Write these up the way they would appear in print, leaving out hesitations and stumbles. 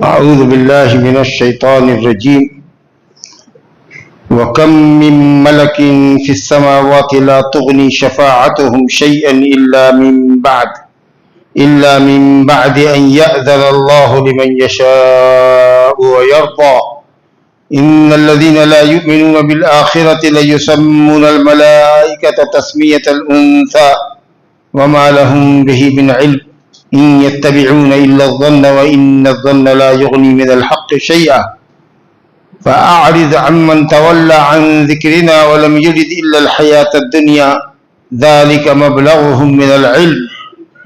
أعوذ بالله من الشيطان الرجيم. وكم من ملك في السماوات لا تغني شفاعتهم شيئا إلا من بعد أن يأذن الله لمن يشاء ويرضى. إن الذين لا يؤمنون بالآخرة ليسمون الملائكة تسمية الأنثى وما لهم به من علم إن يتبعون إلا الظن وإن الظن لا يغني من الحق شيئا فأعرض عمن تولى عن ذكرنا ولم يرد إلا الحياة الدنيا ذلك مبلغهم من العلم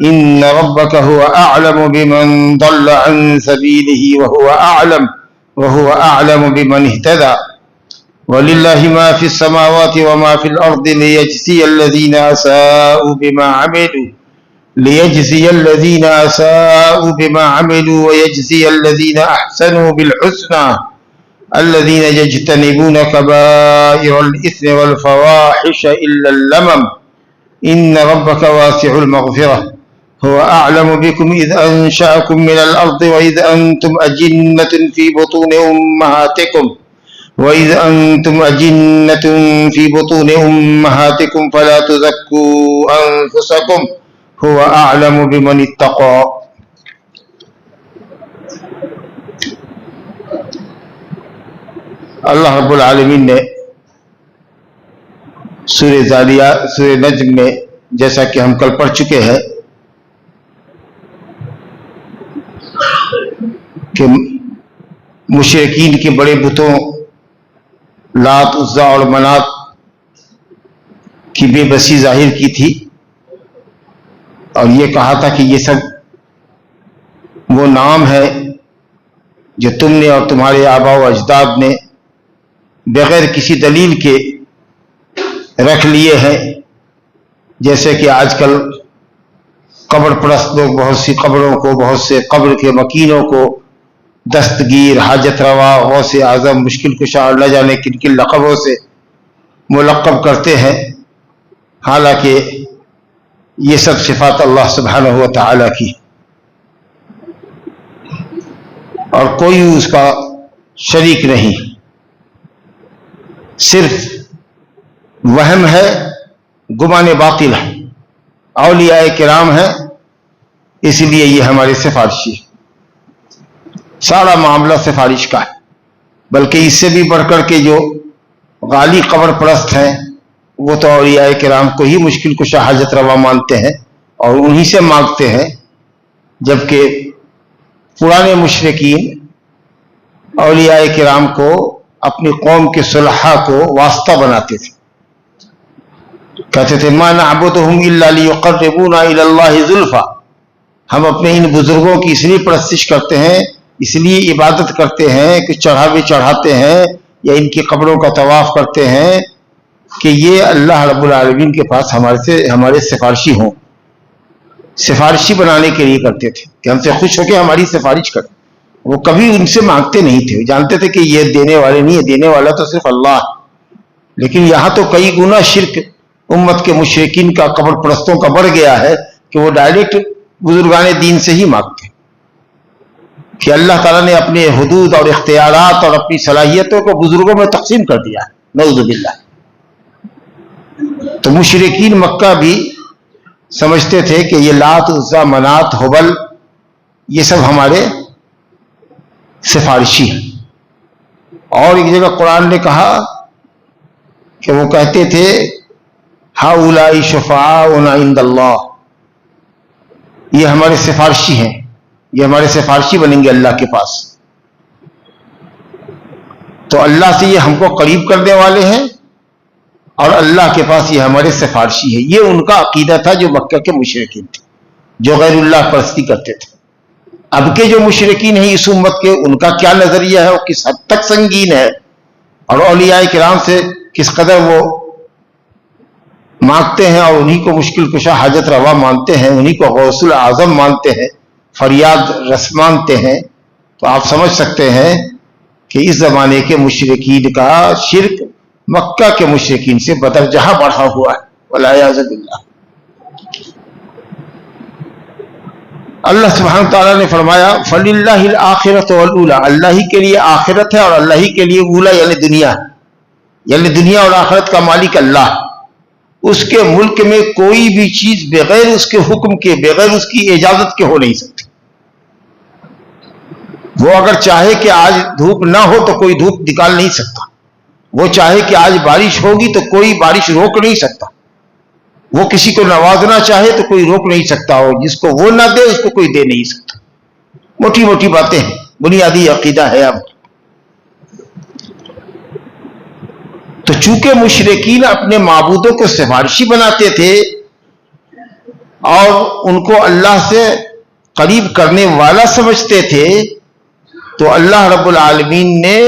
إن ربك هو أعلم بمن ضل عن سبيله وهو أعلم بمن اهتدى. ولله ما في السماوات وما في الأرض ليجزي الذين أساءوا بما عملوا ويجزي الذين أحسنوا بالحسنى الذين يجتنبون كبائر الإثم والفواحش إلا اللمم إن ربك واسع المغفرة هو أعلم بكم إذ أنشأكم من الأرض وإذ أنتم أجنة في بطون أمهاتكم فلا تزكوا أنفسكم هو أعلم بمن اتقى. اللہ رب العالمین نے سورہ نجم میں جیسا کہ ہم کل پڑھ چکے ہیں کہ مشرکین کے بڑے بتوں لات عزا اور منات کی بے بسی ظاہر کی تھی اور یہ کہا تھا کہ یہ سب وہ نام ہے جو تم نے اور تمہارے آباء و اجداد نے بغیر کسی دلیل کے رکھ لیے ہیں. جیسے کہ آج کل قبر پرست لوگ بہت سی قبروں کو، بہت سے قبر کے مکینوں کو دستگیر، حاجت روا، غوث اعظم، مشکل کشا اور نہ جانے کن کن لقبوں سے ملقب کرتے ہیں، حالانکہ یہ سب صفات اللہ سبحانہ و تعالی کی اور کوئی اس کا شریک نہیں. صرف وہم ہے، گمان باطل ہے. اولیاء کرام ہیں اس لیے یہ ہمارے سفارشی ہے. سارا معاملہ سفارش کا ہے. بلکہ اس سے بھی بڑھ کر کے جو غالی قبر پرست ہیں وہ تو اولیاء کرام کو ہی مشکل کشا حاجت روا مانتے ہیں اور انہی سے مانگتے ہیں، جبکہ پرانے مشرکین اولیاء کرام کو اپنی قوم کے صلحاء کو واسطہ بناتے تھے. کہتے تھے ما نعبدہم الا لیقربونا الی اللہ زلفا، ہم اپنے ان بزرگوں کی اس لیے پرستش کرتے ہیں، اس لیے عبادت کرتے ہیں کہ چڑھاوے چڑھاتے ہیں یا ان کی قبروں کا طواف کرتے ہیں کہ یہ اللہ رب العالمین کے پاس ہمارے سفارشی ہوں. سفارشی بنانے کے لیے کرتے تھے کہ ہم سے خوش ہو کے ہماری سفارش کریں. وہ کبھی ان سے مانگتے نہیں تھے، جانتے تھے کہ یہ دینے والے نہیں ہے، دینے والا تو صرف اللہ ہے. لیکن یہاں تو کئی گنا شرک امت کے مشرکین کا، قبر پرستوں کا بڑھ گیا ہے کہ وہ ڈائریکٹ بزرگان دین سے ہی مانگتے ہیں کہ اللہ تعالیٰ نے اپنے حدود اور اختیارات اور اپنی صلاحیتوں کو بزرگوں میں تقسیم کر دیا ہے، نعوذ باللہ. تو مشرکین مکہ بھی سمجھتے تھے کہ یہ لات، عزا، منات، ہبل یہ سب ہمارے سفارشی ہیں. اور ایک جگہ قرآن نے کہا کہ وہ کہتے تھے ہؤلاء شفعاؤنا عند اللہ، یہ ہمارے سفارشی ہیں، یہ ہمارے سفارشی بنیں گے اللہ کے پاس. تو اللہ سے یہ ہم کو قریب کرنے والے ہیں اور اللہ کے پاس یہ ہمارے سفارشی ہیں. یہ ان کا عقیدہ تھا جو مکہ کے مشرکین تھے، جو غیر اللہ پرستی کرتے تھے. اب کے جو مشرکین ہیں اس امت کے، ان کا کیا نظریہ ہے، وہ کس حد تک سنگین ہے اور اولیاء کرام سے کس قدر وہ مانگتے ہیں اور انہی کو مشکل کشا حاجت روا مانتے ہیں، انہی کو غوث الاعظم مانتے ہیں، فریاد رس مانتے ہیں. تو آپ سمجھ سکتے ہیں کہ اس زمانے کے مشرکین کا شرک مکہ کے مشرکین سے بدرجہ بڑھا ہوا ہے، والعیاذ باللہ. اللہ سبحانہ تعالیٰ نے فرمایا فَلِلَّهِ الْآخِرَةُ وَالْأُولَى، اللہ ہی کے لیے آخرت ہے اور اللہ ہی کے لیے اولا یعنی دنیا ہے، یعنی دنیا اور آخرت کا مالک اللہ۔ اس کے ملک میں کوئی بھی چیز بغیر اس کے حکم کے، بغیر اس کی اجازت کے ہو نہیں سکتی۔ وہ اگر چاہے کہ آج دھوپ نہ ہو تو کوئی دھوپ نکال نہیں سکتا، وہ چاہے کہ آج بارش ہوگی تو کوئی بارش روک نہیں سکتا، وہ کسی کو نوازنا چاہے تو کوئی روک نہیں سکتا، اور جس کو وہ نہ دے اس کو کوئی دے نہیں سکتا۔ موٹی موٹی باتیں ہیں، بنیادی عقیدہ ہے۔ اب تو چونکہ مشرکین اپنے معبودوں کو سفارشی بناتے تھے اور ان کو اللہ سے قریب کرنے والا سمجھتے تھے، تو اللہ رب العالمین نے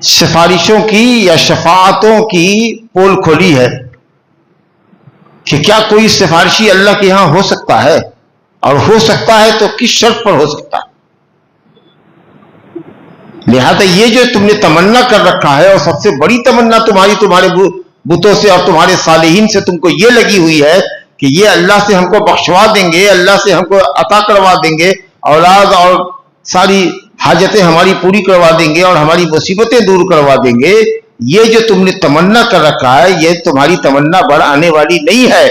سفارشوں کی یا شفاعتوں کی پول کھولی ہے کہ کیا کوئی سفارشی اللہ کے ہاں ہو سکتا ہے، اور ہو سکتا ہے تو کس شرط پر ہو سکتا ہے۔ لہذا یہ جو تم نے تمنا کر رکھا ہے، اور سب سے بڑی تمنا تمہارے بتوں سے اور تمہارے صالحین سے تم کو یہ لگی ہوئی ہے کہ یہ اللہ سے ہم کو بخشوا دیں گے، اللہ سے ہم کو عطا کروا دیں گے، اولاد اور ساری حاجتیں ہماری پوری کروا دیں گے اور ہماری مصیبتیں دور کروا دیں گے، یہ جو تم نے تمنا کر رکھا ہے یہ تمہاری تمنا بڑھ آنے والی نہیں ہے۔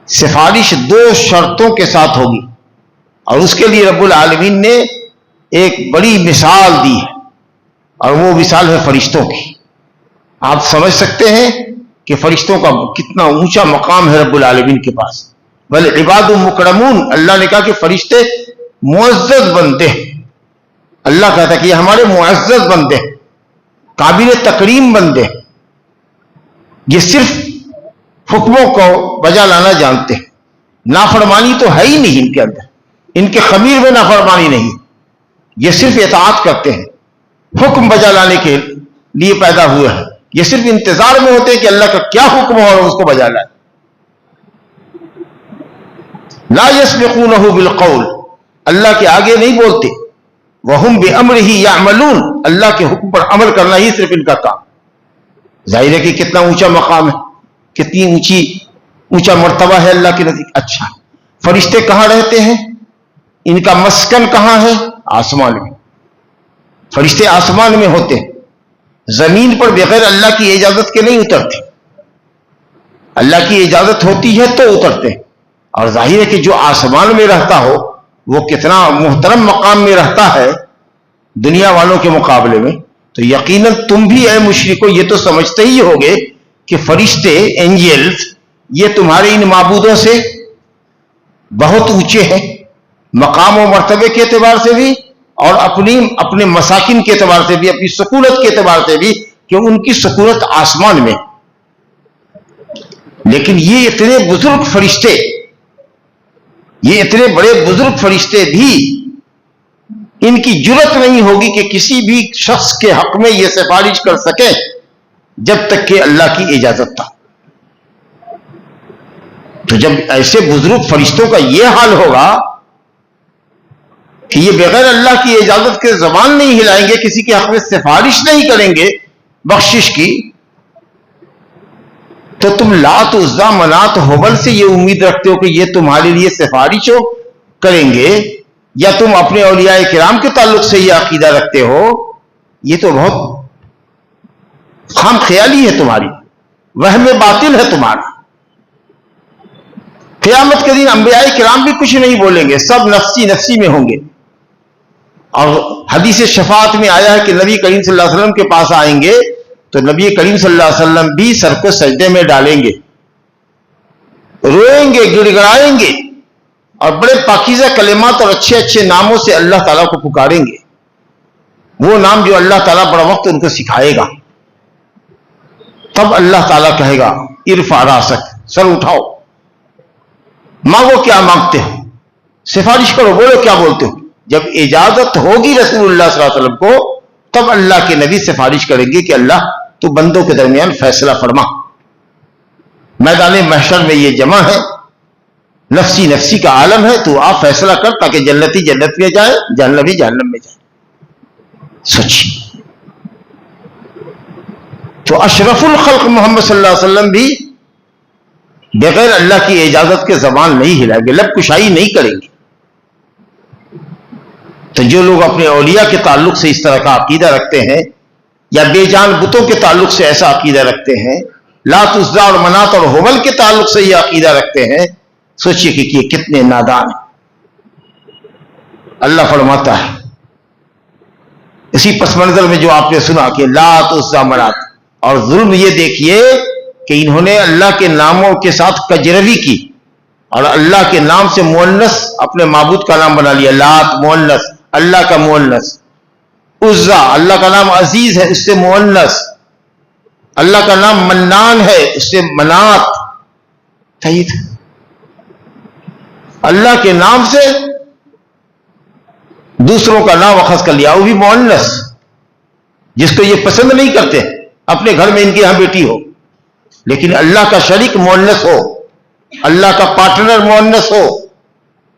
سفارش دو شرطوں کے ساتھ ہوگی، اور اس کے لیے رب العالمین نے ایک بڑی مثال دی ہے، اور وہ مثال ہے فرشتوں کی۔ آپ سمجھ سکتے ہیں کہ فرشتوں کا کتنا اونچا مقام ہے رب العالمین کے پاس۔ بل عباد مکرمون، اللہ نے کہا کہ فرشتے معزز بندے ہیں۔ اللہ کہتا ہے کہ یہ ہمارے معزز بندے ہیں، قابل تکریم بندے ہیں، یہ صرف حکموں کو بجا لانا جانتے ہیں، نافرمانی تو ہے ہی نہیں ان کے اندر، ان کے خمیر میں نافرمانی نہیں، یہ صرف اطاعت کرتے ہیں، حکم بجا لانے کے لیے پیدا ہوئے ہیں، یہ صرف انتظار میں ہوتے ہیں کہ اللہ کا کیا حکم ہو اور اس کو بجا لائے۔ لا یسبقونہ بالقول، اللہ کے آگے نہیں بولتے، وہم بامرہ یعملون، اللہ کے حکم پر عمل کرنا ہی صرف ان کا کام۔ ظاہر ہے کہ کتنا اونچا مقام ہے، کتنی اونچا مرتبہ ہے اللہ کے نزدیک۔ اچھا، فرشتے کہاں رہتے ہیں؟ ان کا مسکن کہاں ہے؟ آسمان میں۔ فرشتے آسمان میں ہوتے ہیں، زمین پر بغیر اللہ کی اجازت کے نہیں اترتے، اللہ کی اجازت ہوتی ہے تو اترتے ہیں۔ اور ظاہر ہے کہ جو آسمان میں رہتا ہو وہ کتنا محترم مقام میں رہتا ہے دنیا والوں کے مقابلے میں، تو یقیناً تم بھی اے مشرکو یہ تو سمجھتے ہی ہوگے کہ فرشتے اینجلز یہ تمہارے ان معبودوں سے بہت اونچے ہیں، مقام و مرتبے کے اعتبار سے بھی اور اپنے مساکن کے اعتبار سے بھی، اپنی سکونت کے اعتبار سے بھی، کہ ان کی سکونت آسمان میں۔ لیکن یہ اتنے بزرگ فرشتے، یہ اتنے بڑے بزرگ فرشتے بھی ان کی جرت نہیں ہوگی کہ کسی بھی شخص کے حق میں یہ سفارش کر سکے جب تک کہ اللہ کی اجازت تھا۔ تو جب ایسے بزرگ فرشتوں کا یہ حال ہوگا کہ یہ بغیر اللہ کی اجازت کے زبان نہیں ہلائیں گے، کسی کے حق میں سفارش نہیں کریں گے بخشش کی، تو تم لات عزا منات حبل سے یہ امید رکھتے ہو کہ یہ تمہارے لیے سفارش کریں گے، یا تم اپنے اولیاء کرام کے تعلق سے یہ عقیدہ رکھتے ہو، یہ تو بہت خام خیالی ہے تمہاری، وہم باطل ہے تمہارا۔ قیامت کے دن انبیاء کرام بھی کچھ نہیں بولیں گے، سب نفسی نفسی میں ہوں گے۔ اور حدیث شفاعت میں آیا ہے کہ نبی کریم صلی اللہ علیہ وسلم کے پاس آئیں گے تو نبی کریم صلی اللہ علیہ وسلم بھی سر کو سجدے میں ڈالیں گے، روئیں گے، گڑ گڑائیں گے، اور بڑے پاکیزہ کلمات اور اچھے اچھے ناموں سے اللہ تعالیٰ کو پکاریں گے، وہ نام جو اللہ تعالیٰ بڑا وقت ان کو سکھائے گا۔ تب اللہ تعالیٰ کہے گا ارفع راسک، سر اٹھاؤ، مانگو کیا مانگتے ہو، سفارش کرو، بولو کیا بولتے ہو۔ جب اجازت ہوگی رسول اللہ صلی اللہ علیہ وسلم کو، تب اللہ کے نبی سفارش کریں گے کہ اللہ تو بندوں کے درمیان فیصلہ فرما۔ میدان محشر میں یہ جمع ہے، نفسی نفسی کا عالم ہے، تو آپ فیصلہ کر تاکہ جنتی جنت میں جائے، جہنمی جہنم میں جائے۔ سوچیے، تو اشرف الخلق محمد صلی اللہ علیہ وسلم بھی بغیر اللہ کی اجازت کے زبان نہیں ہلائیں گے، لب کشائی نہیں کریں گے۔ تو جو لوگ اپنے اولیاء کے تعلق سے اس طرح کا عقیدہ رکھتے ہیں یا بے جان بتوں کے تعلق سے ایسا عقیدہ رکھتے ہیں، لات عزا اور منات اور ہبل کے تعلق سے یہ عقیدہ رکھتے ہیں، سوچئے کہ یہ کتنے نادان ہیں۔ اللہ فرماتا ہے اسی پس منظر میں جو آپ نے سنا کہ لات عزا منات، اور ظلم یہ دیکھیے کہ انہوں نے اللہ کے ناموں کے ساتھ کجروی کی اور اللہ کے نام سے مؤنث اپنے معبود کا نام بنا لیا۔ لات مؤنث، اللہ کا مؤنث، عزا اللہ کا نام عزیز ہے، اس سے مؤنث، اللہ کا نام منان ہے، اس سے منات، صحیح، اللہ کے نام سے دوسروں کا نام اخذ کر لیا، وہ بھی مؤنث، جس کو یہ پسند نہیں کرتے اپنے گھر میں ان کے یہاں بیٹی ہو، لیکن اللہ کا شریک مؤنث ہو، اللہ کا پارٹنر مؤنث ہو،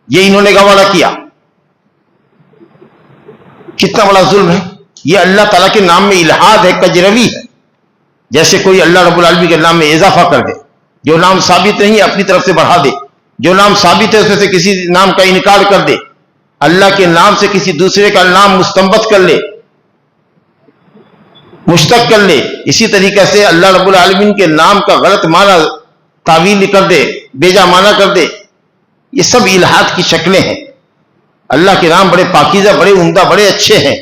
یہ انہوں نے گوارا کیا۔ کتنا بڑا ظلم ہے یہ! اللہ تعالیٰ کے نام میں الحاد ہے، کجروی ہے، جیسے کوئی اللہ رب العالمین کے نام میں اضافہ کر دے، جو نام ثابت نہیں اپنی طرف سے بڑھا دے، جو نام ثابت ہے اس میں سے کسی نام کا انکار کر دے، اللہ کے نام سے کسی دوسرے کا نام مستنبت کر لے، مشتق کر لے۔ اسی طریقے سے اللہ رب العالمین کے نام کا غلط معنی تعویل کر دے، بیجا معنی کر دے، یہ سب الحاد کی شکلیں ہیں۔ اللہ کے نام بڑے پاکیزہ، بڑے عمدہ، بڑے اچھے ہیں،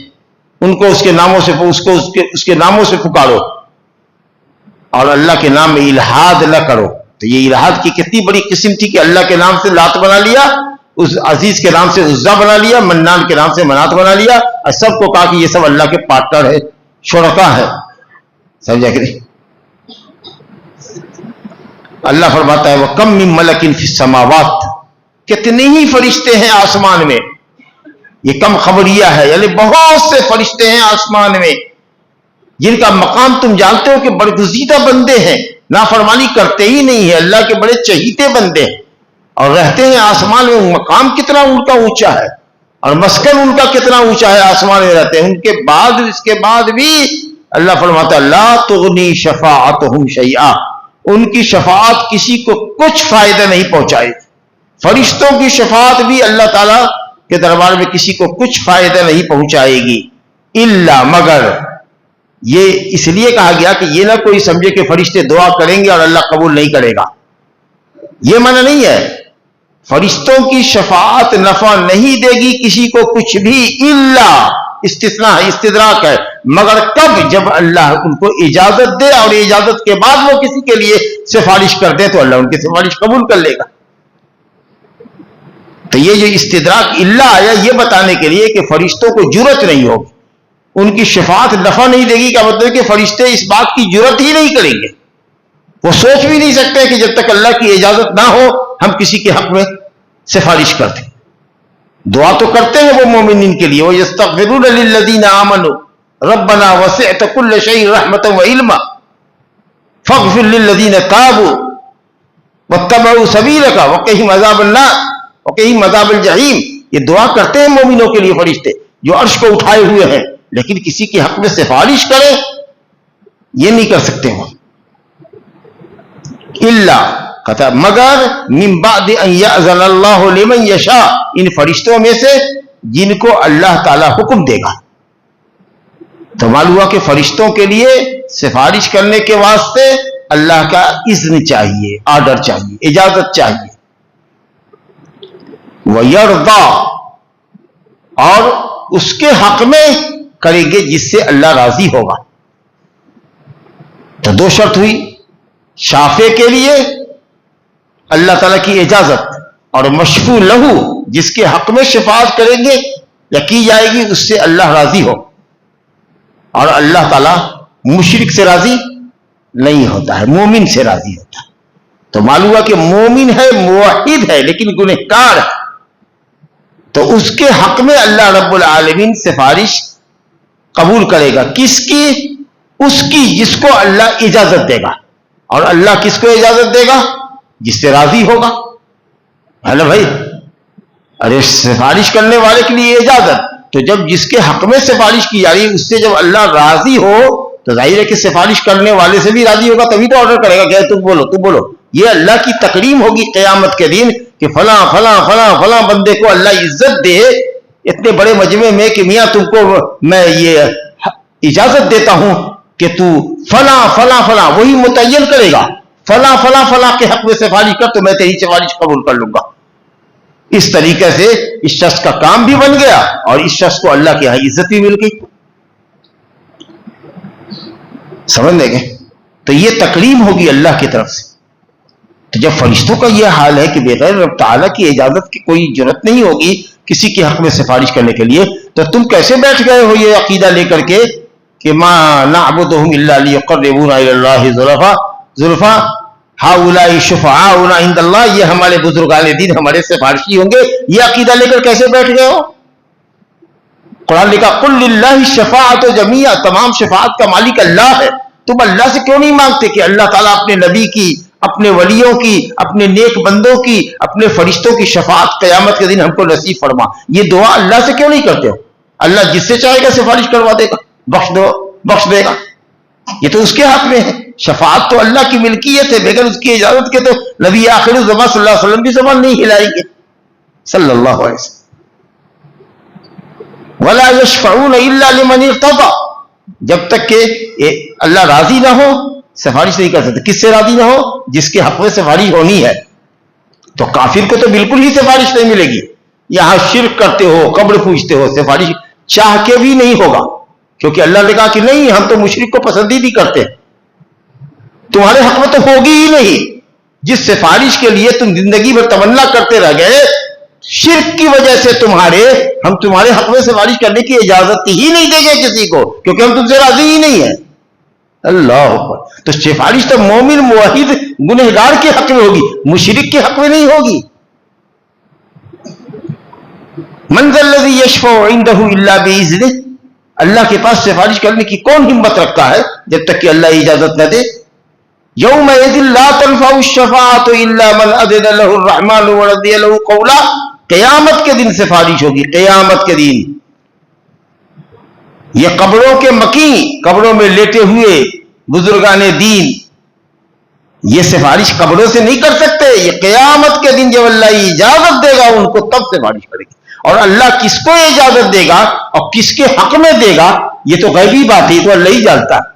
ان کو اس کے ناموں سے اس کے ناموں سے پکارو، اور اللہ کے نام میں الحاد نہ کرو۔ تو یہ الحاد کی کتنی بڑی قسم تھی کہ اللہ کے نام سے لات بنا لیا، اس عزیز کے نام سے عزا بنا لیا، منان کے نام سے منات بنا لیا، اور سب کو کہا کہ یہ سب اللہ کے پارٹنر ہے، شرکا ہے۔ سمجھا کہ نہیں؟ اللہ فرماتا ہے وَكَمْ مِن مَلَكٍ فِي السَّمَاوَاتِ، کتنے ہی فرشتے ہیں آسمان میں۔ یہ کم خبریہ ہے، یعنی بہت سے فرشتے ہیں آسمان میں جن کا مقام تم جانتے ہو کہ برگزیدہ بندے ہیں، نافرمانی کرتے ہی نہیں ہیں، اللہ کے بڑے چہیتے بندے ہیں، اور رہتے ہیں آسمان میں۔ مقام کتنا ان کا اونچا ہے اور مسکن ان کا کتنا اونچا ہے، آسمان میں رہتے ہیں۔ اس کے بعد بھی اللہ فرماتا ہے لا تغنی شفاعتہم شیئا، ان کی شفاعت کسی کو کچھ فائدہ نہیں پہنچائے۔ فرشتوں کی شفاعت بھی اللہ تعالیٰ کے دربار میں کسی کو کچھ فائدہ نہیں پہنچائے گی، الا مگر۔ یہ اس لیے کہا گیا کہ یہ نہ کوئی سمجھے کہ فرشتے دعا کریں گے اور اللہ قبول نہیں کرے گا، یہ معنی نہیں ہے۔ فرشتوں کی شفاعت نفع نہیں دے گی کسی کو کچھ بھی، الا استثناء ہے، استدراک ہے، مگر کب؟ جب اللہ ان کو اجازت دے، اور اجازت کے بعد وہ کسی کے لیے سفارش کر دے تو اللہ ان کی سفارش قبول کر لے گا۔ تو یہ جو استدراک الا آیا یہ بتانے کے لیے کہ فرشتوں کو جرت نہیں ہوگی، ان کی شفاعت نفع نہیں دے گی، کا مطلب کہ فرشتے اس بات کی جرت ہی نہیں کریں گے، وہ سوچ بھی نہیں سکتے کہ جب تک اللہ کی اجازت نہ ہو ہم کسی کے حق میں سفارش کرتے۔ دعا تو کرتے ہیں وہ مومنین کے لیے، وَيَسْتَغْفِرُونَ لِلَّذِينَ آمَنُوا رَبَّنَا وَسِعْتَ كُلَّ شَيْءٍ رَحْمَةً وَعِلْمًا فَاغْفِرْ لِلَّذِينَ تَابُوا وَاتَّبَعُوا سَبِيلَكَ وَقِهِمْ عَذَابَ النَّارِ وَقِهِمْ عَذَابَ الْجَحِيمِ۔ یہ دعا کرتے ہیں مومنوں کے لیے فرشتے جو عرش کو اٹھائے ہوئے ہیں، لیکن کسی کے حق میں سفارش کریں یہ نہیں کر سکتے ہیں۔ الا کہتا مگر من بعد ان یأذن اللہ لمن یشاء، ان فرشتوں میں سے جن کو اللہ تعالی حکم دے گا۔ تو معلوم ہوا کہ فرشتوں کے لیے سفارش کرنے کے واسطے اللہ کا اذن چاہیے، آرڈر چاہیے، اجازت چاہیے۔ وَيَرْضَى، اور اس کے حق میں کریں گے جس سے اللہ راضی ہوگا۔ تو دو شرط ہوئی، شافع کے لیے اللہ تعالیٰ کی اجازت، اور مشفوع لہو جس کے حق میں شفاعت کریں گے یا کی جائے گی اس سے اللہ راضی ہو۔ اور اللہ تعالیٰ مشرک سے راضی نہیں ہوتا ہے، مومن سے راضی ہوتا ہے۔ تو معلوم ہوا کہ مومن ہے، موحد ہے، لیکن گنہگار ہے، تو اس کے حق میں اللہ رب العالمین سفارش قبول کرے گا۔ کس کی؟ اس کی جس کو اللہ اجازت دے گا۔ اور اللہ کس کو اجازت دے گا؟ جس سے راضی ہوگا۔ ہے نا بھائی؟ ارے سفارش کرنے والے کے لیے اجازت، تو جب جس کے حق میں سفارش کی جا رہی ہے اس سے جب اللہ راضی ہو تو ظاہر ہے کہ سفارش کرنے والے سے بھی راضی ہوگا، تبھی تو آرڈر کرے گا کہ تم بولو تم بولو، یہ اللہ کی تکریم ہوگی قیامت کے دن کہ فلاں فلاں فلاں فلاں بندے کو اللہ عزت دے اتنے بڑے مجمع میں کہ میاں تم کو میں یہ اجازت دیتا ہوں کہ تو فلاں فلاں فلاں، وہی متعین کرے گا فلاں فلاں فلاں کے حق میں سفارش کر تو میں تیری سفارش قبول کر لوں گا۔ اس طریقے سے اس شخص کا کام بھی بن گیا اور اس شخص کو اللہ کی عزت بھی مل گئی۔ سمجھ لیں گے؟ تو یہ تکریم ہوگی اللہ کی طرف سے۔ تو جب فرشتوں کا یہ حال ہے کہ بغیر رب تعالیٰ کی اجازت کی کوئی ضرورت نہیں ہوگی کسی کے حق میں سفارش کرنے کے لیے، تو تم کیسے بیٹھ گئے ہو یہ عقیدہ لے کر کے کہ ما نعبدهم الا ليقربونا الى الله زلفا هؤلاء شفعاؤنا عند اللہ، یہ ہمارے بزرگان دین ہمارے سفارشی ہوں گے، یہ عقیدہ لے کر کیسے بیٹھ گئے ہو؟ قرآن لکھا قل للہ الشفاعۃ جمیعا، تمام شفاعت کا مالک اللہ ہے۔ تم اللہ سے کیوں نہیں مانگتے کہ اللہ تعالیٰ اپنے نبی کی، اپنے ولیوں کی، اپنے نیک بندوں کی، اپنے فرشتوں کی شفاعت قیامت کے دن ہم کو نصیب فرما؟ یہ دعا اللہ سے کیوں نہیں کرتے ہو؟ اللہ جس سے چاہے گا سفارش کروا دے گا، بخش دے گا، یہ تو اس کے حق میں ہے۔ شفاعت تو اللہ کی ملکیت ہے، بغیر اس کی اجازت کے تو نبی آخر الزمان صلی اللہ علیہ وسلم بھی زبان نہیں ہلائیں گے صلی اللہ علیہ وسلم۔ وَلَا يَشْفَعُونَ إِلَّا لِمَنِ ارْتَضَىٰ، جب تک کہ اللہ راضی نہ ہو سفارش نہیں کر سکتے۔ کس سے راضی نہ ہو؟ جس کے حق میں سفارش ہونی ہے۔ تو کافر کو تو بالکل ہی سفارش نہیں ملے گی۔ یہاں شرک کرتے ہو، قبر پوجتے ہو، سفارش چاہ کے بھی نہیں ہوگا، کیونکہ اللہ نے کہا کہ نہیں ہم تو مشرک کو پسند ہی نہیں کرتے، تمہارے حق میں تو ہوگی ہی نہیں۔ جس سفارش کے لیے تم زندگی بھر تمنا کرتے رہ گئے، شرک کی وجہ سے ہم تمہارے حق میں سفارش کرنے کی اجازت ہی نہیں دیں گے کسی کو، کیونکہ ہم تم سے راضی ہی نہیں ہیں۔ اللہ اکبر۔ تو سفارش تو مومن موحد گنہگار کے حق میں ہوگی، مشرک کے حق میں نہیں ہوگی۔ من ذا الذی یشفع عندہ الا باذنہ، اللہ کے پاس سفارش کرنے کی کون ہمت رکھتا ہے جب تک کہ اللہ اجازت نہ دے؟ یومئذ لا تنفع الشفاعۃ الا من اذن له الرحمن ورضی له قولا، قیامت کے دن سفارش ہوگی، قیامت کے دن۔ یہ قبروں کے مکین، قبروں میں لیٹے ہوئے بزرگان دین یہ سفارش قبروں سے نہیں کر سکتے، یہ قیامت کے دن جب اللہ اجازت دے گا ان کو تب سفارش کرے گی۔ اور اللہ کس کو اجازت دے گا اور کس کے حق میں دے گا یہ تو غیبی بات ہے، تو اللہ ہی جانتا ہے۔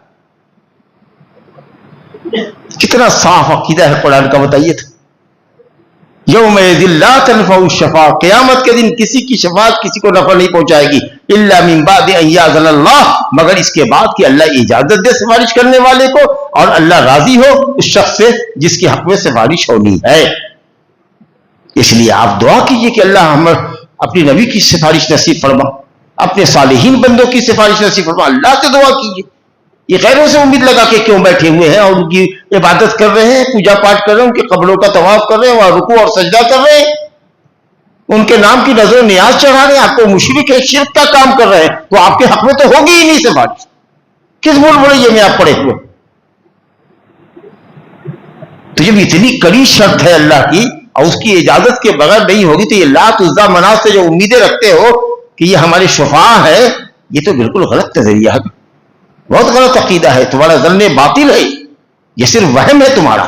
کتنا صاف عقیدہ ہے قرآن کا، بتائیے تو۔ یومئذ لا تنفع الشفاعۃ، قیامت کے دن کسی کی شفاعت کسی کو نفع نہیں پہنچائے گی، الا من بعد ان یاذن اللہ، مگر اس کے بعد کہ اللہ اجازت دے سفارش کرنے والے کو اور اللہ راضی ہو اس شخص سے جس کے حق میں سفارش ہونی ہے۔ اس لیے آپ دعا کیجئے کہ اللہ ہم اپنی نبی کی سفارش نصیب فرما، اپنے صالحین بندوں کی سفارش نصیب فرما۔ اللہ سے دعا کیجئے، یہ غیروں سے امید لگا کے کیوں بیٹھے ہوئے ہیں اور ان کی عبادت کر رہے ہیں، پوجا پاٹ کر رہے ہیں، ان کے قبروں کا طواف کر رہے ہیں، وہاں رکوع اور سجدہ کر رہے ہیں، ان کے نام کی نظر و نیاز چڑھا رہے ہیں، آپ کو مشرک ہے، شرک کا کام کر رہے ہیں، تو آپ کے حق میں تو ہوگی ہی نہیں سفارش۔ کس بول بڑھئیے میں آپ پڑے ہوئے؟ تو جب اتنی کڑی شرط ہے اللہ کی اور اس کی اجازت کے بغیر نہیں ہوگی، تو یہ لات عزا منات سے جو امیدیں رکھتے ہو کہ یہ ہمارے شفاع ہے، یہ تو بالکل غلط نظریہ ہے، بہت غلط عقیدہ ہے، تمہارا ظن باطل ہے، یہ صرف وہم ہے تمہارا۔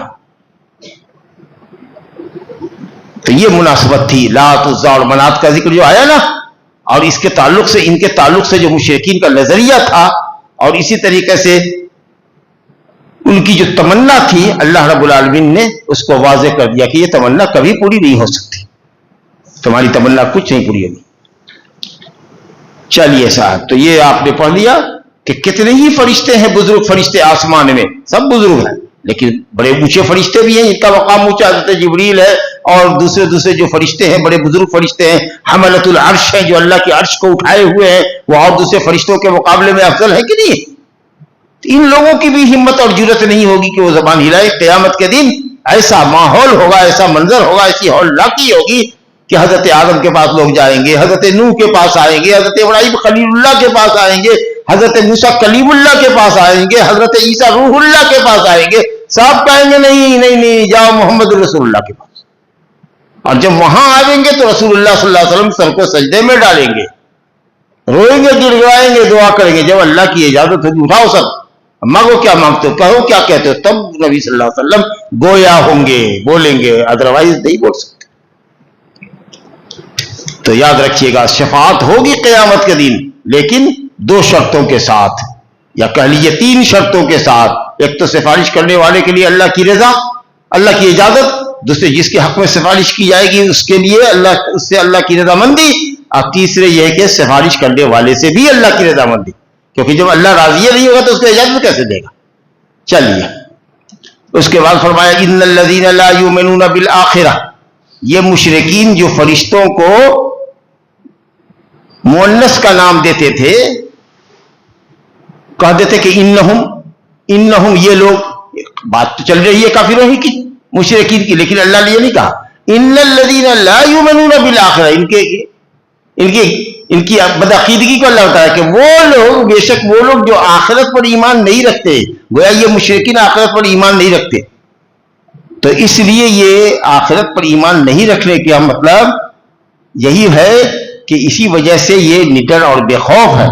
تو یہ مناسبت تھی لات عزا اور منات کا ذکر جو آیا نا، اور اس کے تعلق سے ان کے تعلق سے جو مشرکین کا نظریہ تھا اور اسی طریقے سے ان کی جو تمنا تھی، اللہ رب العالمین نے اس کو واضح کر دیا کہ یہ تمنا کبھی پوری نہیں ہو سکتی، تمہاری تمنا کچھ نہیں پوری ہوگی۔ چلیے صاحب، تو یہ آپ نے پڑھ لیا کہ کتنے ہی فرشتے ہیں، بزرگ فرشتے آسمان میں، سب بزرگ ہیں، لیکن بڑے اونچے فرشتے بھی ہیں، ان کا مقام اونچا، حضرت جبریل ہے اور دوسرے جو فرشتے ہیں بڑے بزرگ فرشتے ہیں، حملۃ العرش ہیں جو اللہ کی عرش کو اٹھائے ہوئے ہیں، وہ اور دوسرے فرشتوں کے مقابلے میں افضل ہے کہ نہیں؟ ان لوگوں کی بھی ہمت اور جرت نہیں ہوگی کہ وہ زبان ہلائے۔ قیامت کے دن ایسا ماحول ہوگا، ایسا منظر ہوگا، ایسی ہولناکی ہوگی کہ حضرت آدم کے پاس لوگ جائیں گے، حضرت نوح کے پاس آئیں گے، حضرت ابراہیم خلیل اللہ کے پاس آئیں گے، حضرت موسیٰ کلیم اللہ کے پاس آئیں گے، حضرت عیسیٰ روح اللہ کے پاس آئیں گے، سب کہیں گے نہیں جاؤ محمد رسول اللہ کے پاس۔ اور جب وہاں آئیں گے تو رسول اللہ صلی اللہ علیہ وسلم سر کو سجدے میں ڈالیں گے، روئیں گے، گڑگڑائیں گے، دعا کریں گے، جب اللہ کی اجازت ہوگی اٹھاؤ سب مانگو کیا مانگتے ہو، کہو کیا کہتے ہو، تب نبی صلی اللہ علیہ وسلم گویا ہوں گے، بولیں گے، ادروائز نہیں بول سکتے۔ تو یاد رکھیے گا شفاعت ہوگی قیامت کے دن، لیکن دو شرطوں کے ساتھ، یا کہہ لیجیے تین شرطوں کے ساتھ۔ ایک تو سفارش کرنے والے کے لیے اللہ کی رضا، اللہ کی اجازت، دوسرے جس کے حق میں سفارش کی جائے گی اس کے لیے اس سے اللہ کی رضامندی، اور تیسرے یہ ہے کہ سفارش کرنے والے سے بھی اللہ کی رضامندی، کیونکہ جب اللہ راضی نہیں ہوگا تو اس کو اجازت کیسے دے گا۔ چلیے اس کے بعد فرمایا ان الذین لا یؤمنون بالآخرہ، یہ مشرکین جو فرشتوں کو مؤنث کا نام دیتے تھے، کہتے تھے کہ انہم یہ لوگ، بات تو چل رہی ہے کافروں ہی کی، مشرکین کی، لیکن اللہ نے یہ نہیں کہا ان الذین لا یؤمنون بالآخرہ، ان کی بدعقیدگی کو اللہ بتایا کہ وہ لوگ، بے شک وہ لوگ جو آخرت پر ایمان نہیں رکھتے، گویا یہ مشرکین آخرت پر ایمان نہیں رکھتے، تو اس لیے یہ آخرت پر ایمان نہیں رکھنے کا مطلب یہی ہے کہ اسی وجہ سے یہ نڈر اور بے خوف ہے،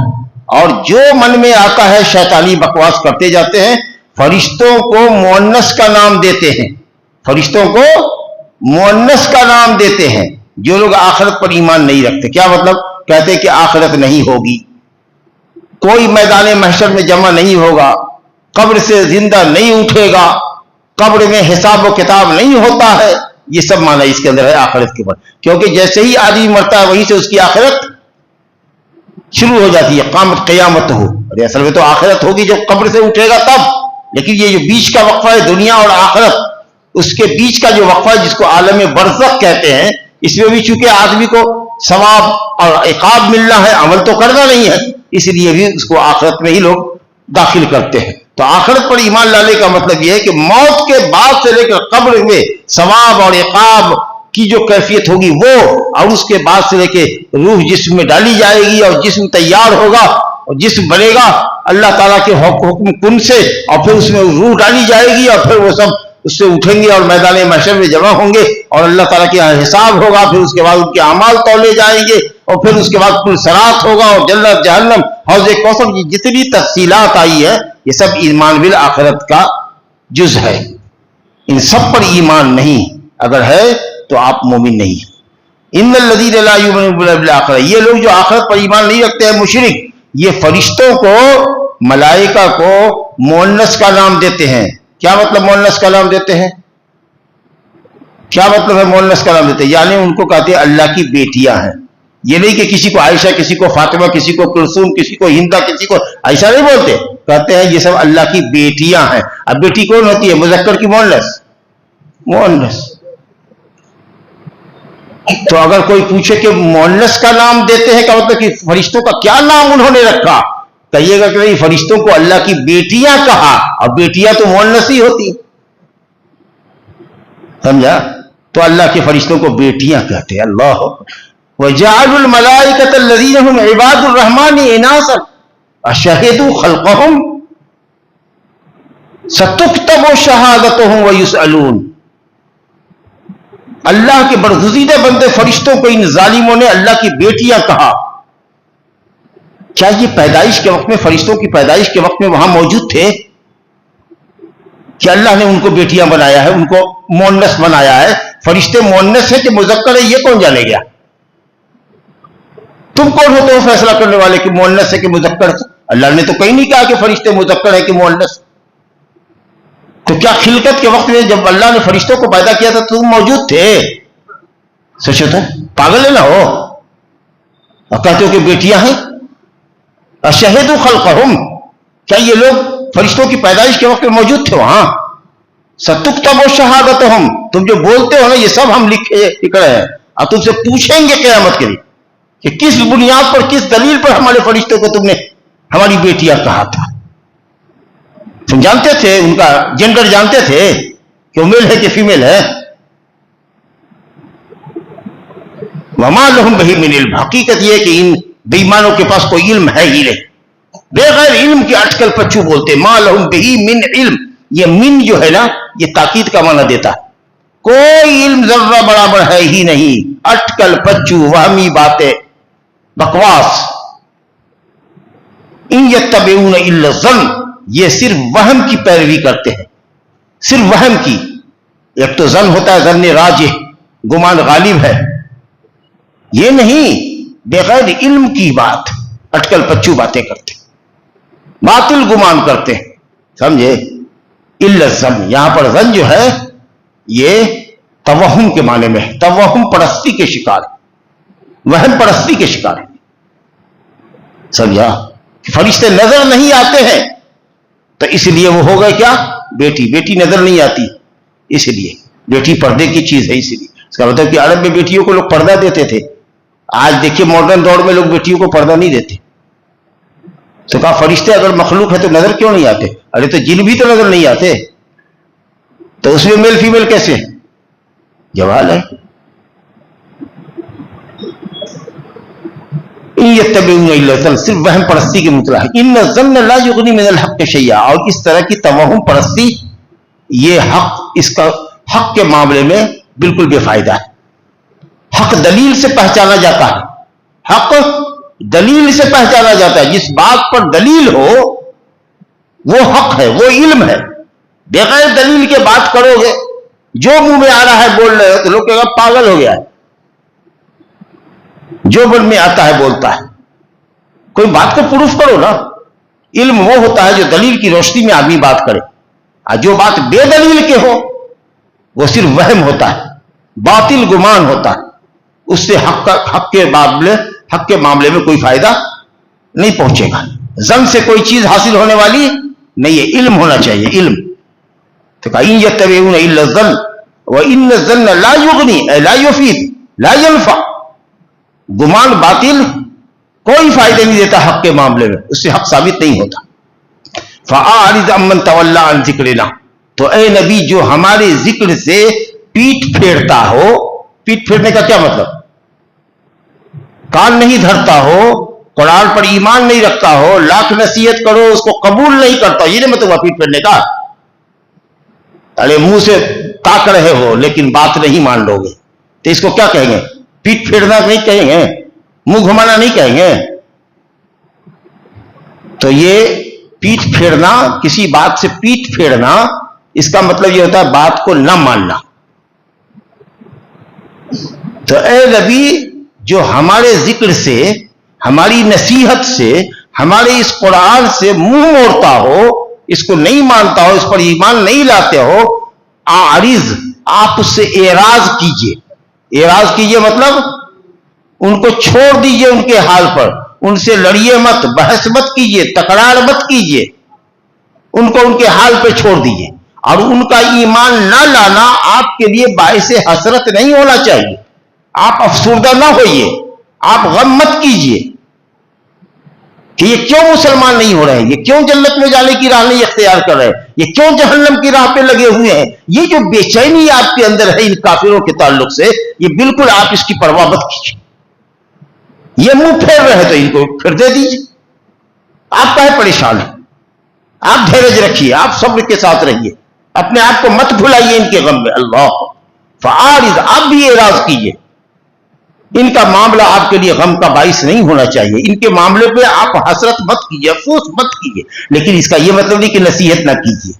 اور جو من میں آتا ہے شیطانی بکواس کرتے جاتے ہیں، فرشتوں کو مؤنث کا نام دیتے ہیں، فرشتوں کو مؤنث کا نام دیتے ہیں جو لوگ آخرت پر ایمان نہیں رکھتے۔ کیا مطلب؟ کہتے کہ آخرت نہیں ہوگی، کوئی میدان محشر میں جمع نہیں ہوگا، قبر سے زندہ نہیں اٹھے گا، قبر میں حساب و کتاب نہیں ہوتا ہے، یہ سب معنی اس کے اندر ہے آخرت کے بعد، کیونکہ جیسے ہی آدمی مرتا ہے وہیں سے اس کی آخرت شروع ہو جاتی ہے، قیامت ہو، اور اصل میں تو آخرت ہوگی جب قبر سے اٹھے گا تب، لیکن یہ جو بیچ کا وقفہ ہے دنیا اور آخرت، اس کے بیچ کا جو وقفہ ہے جس کو عالم برزخ کہتے ہیں، اس میں بھی چونکہ آدمی کو ثواب اور عقاب ملنا ہے، عمل تو کرنا نہیں ہے، اس لیے بھی اس کو آخرت میں ہی لوگ داخل کرتے ہیں۔ تو آخرت پر ایمان لانے کا مطلب یہ ہے کہ موت کے بعد سے لے کر قبر میں ثواب اور عقاب کی جو کیفیت ہوگی وہ، اور اس کے بعد سے لے کے روح جسم میں ڈالی جائے گی اور جسم تیار ہوگا اور جسم بنے گا اللہ تعالیٰ کے حکم کن سے، اور پھر اس میں روح ڈالی جائے گی اور پھر وہ سب اس سے اٹھیں گے اور میدان محشر میں جمع ہوں گے اور اللہ تعالیٰ کے حساب ہوگا، پھر اس کے بعد ان کے اعمال تولے جائیں گے، اور پھر اس کے بعد پھر صراط ہوگا اور جنت جہنم حوض کوثر، جتنی تفصیلات آئی ہے یہ سب ایمان بالآخرت کا جز ہے۔ ان سب پر ایمان نہیں اگر ہے تو آپ مومن نہیں۔ ان الذین لا یؤمنون بالآخرہ، یہ لوگ جو آخرت پر ایمان نہیں رکھتے ہیں مشرک، یہ فرشتوں کو، ملائکہ کو مؤنث کا نام دیتے ہیں۔ کیا مطلب مؤنث کا نام دیتے ہیں؟ کیا مطلب ہے مؤنث کا نام دیتے ہیں؟ یعنی ان کو کہتے ہیں اللہ کی بیٹیاں ہیں۔ یہ نہیں کہ کسی کو عائشہ، کسی کو فاطمہ، کسی کو کلثوم، کسی کو ہندا، کسی کو ایسا نہیں بولتے، کہتے ہیں یہ سب اللہ کی بیٹیاں ہیں۔ اب بیٹی کون ہوتی ہے؟ مذکر کی مؤنث؟ مؤنث۔ تو اگر کوئی پوچھے کہ مؤنث کا نام دیتے ہیں کا مطلب کہ فرشتوں کا کیا نام انہوں نے رکھا، کہیے گا کہ نہیں، فرشتوں کو اللہ کی بیٹیاں کہا، اور بیٹیاں تو مؤنث ہی ہوتی، سمجھا؟ تو اللہ کے فرشتوں کو بیٹیاں کہتے ہیں۔ اللہ وَجَعَلُوا الْمَلَائِكَةَ الَّذِينَ هُمْ عِبَادُ الرَّحْمَنِ إِنَاثًا أَشَهِدُوا خَلْقَهُمْ سَتُكْتَبُ شَهَادَتُهُمْ وَيُسْأَلُونَ۔ اللہ کے برگزیدہ بندے فرشتوں کو ان ظالموں نے اللہ کی بیٹیاں کہا۔ کیا یہ پیدائش کے وقت میں، فرشتوں کی پیدائش کے وقت میں وہاں موجود تھے کہ اللہ نے ان کو بیٹیاں بنایا ہے، ان کو مؤنث بنایا ہے؟ فرشتے مؤنث ہے کہ مذکر ہے یہ کون جانے گیا؟ تم کون ہوتے ہو فیصلہ کرنے والے کہ مؤنث ہے کہ مذکر ہے؟ اللہ نے تو کہیں نہیں کہا کہ فرشتے مذکر ہے کہ مؤنث۔ تو کیا خلقت کے وقت میں جب اللہ نے فرشتوں کو پیدا کیا تھا تم موجود تھے؟ سچ ہوتا ہے، پاگل ہے نہ ہو، اور کہتے ہو کہ بیٹیاں ہیں۔ اشہدوا خلقہم، کیا یہ لوگ فرشتوں کی پیدائش کے وقت میں موجود تھے وہاں؟ ستکتب شہادتہم، تم جو بولتے ہو نا یہ سب ہم لکھ رہے ہیں، اور تم سے پوچھیں گے قیامت کے لیے کہ کس بنیاد پر، کس دلیل پر ہمارے فرشتوں کو تم نے ہماری بیٹیاں کہا تھا؟ تم جانتے تھے ان کا جینڈر، جانتے تھے کہ وہ میل ہے کہ فیمیل ہے؟ وما لہم بہ من علم، حقیقت یہ ہے کہ ان بے ایمانوں کے پاس کوئی علم ہے ہی نہیں، بغیر علم کے اٹکل پچو بولتے۔ ما لہم بہ من علم، یہ من جو ہے نا یہ تاکید کا معنی دیتا ہے، کوئی علم ذرہ برابر ہے ہی نہیں، اٹکل پچو، وہمی باتیں، بکواس۔ ان یتبعون الا الظن، یہ صرف وہم کی پیروی کرتے ہیں، صرف وہم کی. ایک تو ظن ہوتا ہے، ظن راجح، گمان غالب ہے. یہ نہیں، بغیر علم کی بات اٹکل پچو باتیں کرتے، باطل گمان کرتے ہیں، سمجھے؟ الا الظن، یہاں پر ظن جو ہے یہ توہم کے معنی میں ہے، توہم پرستی کے شکار ہے، وہم پرستی کے شکار ہے. سمجھا؟ فرشتے نظر نہیں آتے ہیں تو اس لیے وہ ہو گئے کیا؟ بیٹی نظر نہیں آتی، اس لیے بیٹی پردے کی چیز ہے. اس لیے اس کا مطلب کہ عرب میں بیٹیوں کو لوگ پردہ دیتے تھے. آج دیکھیے ماڈرن دور میں لوگ بیٹیوں کو پردہ نہیں دیتے. تو کہا فرشتے اگر مخلوق ہے تو نظر کیوں نہیں آتے؟ ارے تو جن بھی تو نظر نہیں آتے، تو اس میں میل فیمیل کیسے؟ جوال ہے. یتبعون الا الظن، صرف وہم پرستی کے مطلع ہے. ان الظن لا یغنی من الحق شیئا، اور اس طرح کی توہم پرستی یہ اس کا حق کے معاملے میں بالکل بے فائدہ ہے. حق دلیل سے پہچانا جاتا ہے، حق دلیل سے پہچانا جاتا ہے. جس بات پر دلیل ہو وہ حق ہے، وہ علم ہے. بغیر دلیل کے بات کرو گے، جو منہ میں آ رہا ہے بول رہے ہو، تو لوگ کہے گا پاگل ہو گیا ہے، جو من میں آتا ہے بولتا ہے. کوئی بات کو پروف کرو نا. علم وہ ہوتا ہے جو دلیل کی روشنی میں آدمی بات کرے، اور جو بات بے دلیل کے ہو وہ صرف وہم ہوتا ہے، باطل گمان ہوتا ہے. اس سے حق کے معاملے میں کوئی فائدہ نہیں پہنچے گا. ظن سے کوئی چیز حاصل ہونے والی نہیں ہے، علم ہونا چاہیے، علم. تو کہا ان یتبعون الا الظن وان الظن لا یغنی اے لا یفید لا ینفع، گمان باطل کوئی فائدہ نہیں دیتا حق کے معاملے میں، اس سے حق ثابت نہیں ہوتا. فاعرض عمن تولى عن ذکرنا، تو اے نبی جو ہمارے ذکر سے پیٹ پھیرتا ہو. پیٹ پھیرنے کا کیا مطلب؟ کان نہیں دھرتا ہو، قرآن پر ایمان نہیں رکھتا ہو، لاکھ نصیحت کرو اس کو قبول نہیں کرتا، یہ نہیں مطلب پیٹ پھیرنے کا. ارے منہ سے تاک رہے ہو لیکن بات نہیں مان لو گے تو اس کو کیا کہیں گے؟ پیٹ پھیرنا نہیں کہیں گے، منہ گھمانا نہیں کہیں گے. تو یہ پیٹ پھیرنا، کسی بات سے پیٹ پھیرنا، اس کا مطلب یہ ہوتا ہے بات کو نہ ماننا. تو اے نبی جو ہمارے ذکر سے، ہماری نصیحت سے، ہمارے اس قرآن سے منہ موڑتا ہو، اس کو نہیں مانتا ہو، اس پر ایمان نہیں لاتے ہو، اعرض، آپ اس سے اعراض کیجئے. اعراض کیجئے مطلب ان کو چھوڑ دیجئے ان کے حال پر، ان سے لڑیے مت، بحث مت کیجئے، تکرار مت کیجئے، ان کو ان کے حال پہ چھوڑ دیجئے. اور ان کا ایمان نہ لانا آپ کے لیے باعث حسرت نہیں ہونا چاہیے. آپ افسردہ نہ ہوئیے، آپ غم مت کیجئے کہ یہ کیوں مسلمان نہیں ہو رہے ہیں، یہ کیوں جنت میں جانے کی راہ نہیں اختیار کر رہے، یہ کیوں جہنم کی راہ پہ لگے ہوئے ہیں. یہ جو بے چینی آپ کے اندر ہے ان کافروں کے تعلق سے، یہ بالکل آپ اس کی پرواہ مت کیجیے. یہ منہ پھیر رہے تو ان کو پھر دے دیجیے. آپ کاہے پریشان ہیں؟ آپ دھیرج رکھیے، آپ صبر کے ساتھ رہیے، اپنے آپ کو مت بھلائیے ان کے غم میں. اللہ فعارض، آپ بھی اعراض کیجیے. ان کا معاملہ آپ کے لیے غم کا باعث نہیں ہونا چاہیے، ان کے معاملے پہ آپ حسرت مت کیجیے، افسوس مت کیجیے. لیکن اس کا یہ مطلب نہیں کہ نصیحت نہ کیجیے.